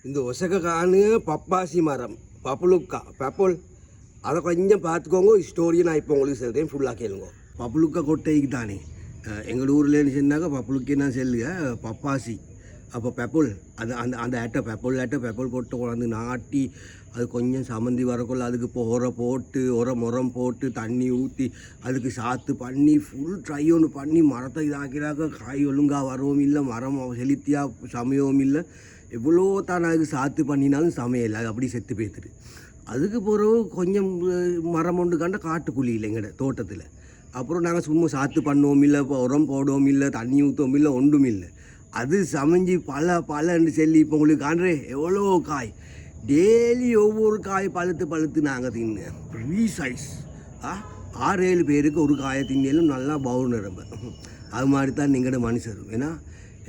இந்த ஒசகானு பப்பாசி மரம் பப்புலுக்கா பப்புல் அதை கொஞ்சம் பார்த்துக்கோங்க. ஸ்டோரியை நான் இப்போ உங்களுக்கு சொல்கிறேன், ஃபுல்லாக கேளுங்க. பப்புலுக்கா கொட்டைக்கு தானே எங்கள் ஊர்லேன்னு சொன்னாக்கா பப்புலுக்கே நான் செல்லுங்க பப்பாசி. அப்போ பெப்புல் அது அந்த அந்த ஏட்டை பெப்புல் கொட்டை கொண்டாந்து நாட்டி அது கொஞ்சம் சமந்தி வரக்குள்ள அதுக்கு இப்போ போட்டு முறம் போட்டு தண்ணி ஊற்றி அதுக்கு சாத்து பண்ணி ஃபுல் ட்ரை ஒன்று பண்ணி மரத்தை இதாக்கிறாக்க காய் ஒழுங்காக வரவும் இல்லை, மரம் செலுத்தியாக சமையவும் இல்லை. எவ்வளோ தான் அதுக்கு சாத்து பண்ணினாலும் சமையலை அது அப்படி செத்து போய்த்துட்டு. அதுக்கு பிறகு கொஞ்சம் மரம் ஒன்று கண்ட காட்டுக்குழி இல்லை எங்கட தோட்டத்தில். அப்புறம் நாங்கள் சும்மா சாத்து பண்ணுவோம் இல்லை, இப்போ உரம் போடுவோம் இல்லை, தண்ணி ஊற்றுவோம் இல்லை, ஒன்றும் இல்லை. அது சமைஞ்சி பலன்னு சொல்லி இப்போ உங்களுக்கு காண்றே எவ்வளோ காய். டெய்லி ஒவ்வொரு காய் பழுத்து நாங்கள் தின்னு ஃப்ரீ சைஸ் 6-7 பேருக்கு ஒரு காயை தின்னாலும் நல்லா பவுன் நிரம்ப. அது மாதிரி தான் நீங்களோட மனுஷரும். ஏன்னா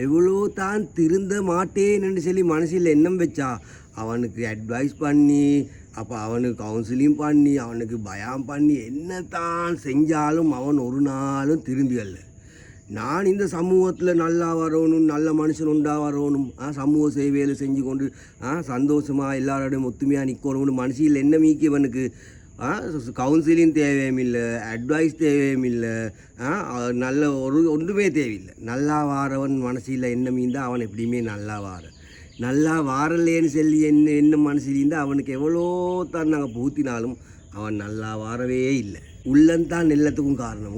எவ்வளோ தான் திருந்த மாட்டேன்னு சொல்லி மனசில் எண்ணம் வச்சா அவனுக்கு அட்வைஸ் பண்ணி அப்போ அவனுக்கு கவுன்சிலிங் பண்ணி அவனுக்கு பயம் பண்ணி என்ன தான் செஞ்சாலும் அவன் ஒரு நாளும் திருந்தியல்ல. நான் இந்த சமூகத்தில் நல்லா வரணும், நல்ல மனுஷன் உண்டா வரணும், சமூக சேவையில் செஞ்சு கொண்டு சந்தோஷமாக எல்லாரோடையும் ஒத்துமையாக நிற்கணும்னு மனசில் என்ன மீக்கியவனுக்கு கவுன்சிலிங் தேவையும் இல்லை, அட்வைஸ் தேவையும் இல்லை, நல்ல ஒன்றுமே தேவையில்லை. நல்லா வாரவன் மனசில் என்ன மீந்தால் அவன் எப்படியுமே நல்லா வாரலேன்னு சொல்லி என்ன மனசிலிருந்தால் அவனுக்கு எவ்வளோ தான் நாங்கள் பூத்தினாலும் அவன் நல்லா வாரவே இல்லை. உள்ளந்தான் எல்லாத்துக்கும் காரணம்.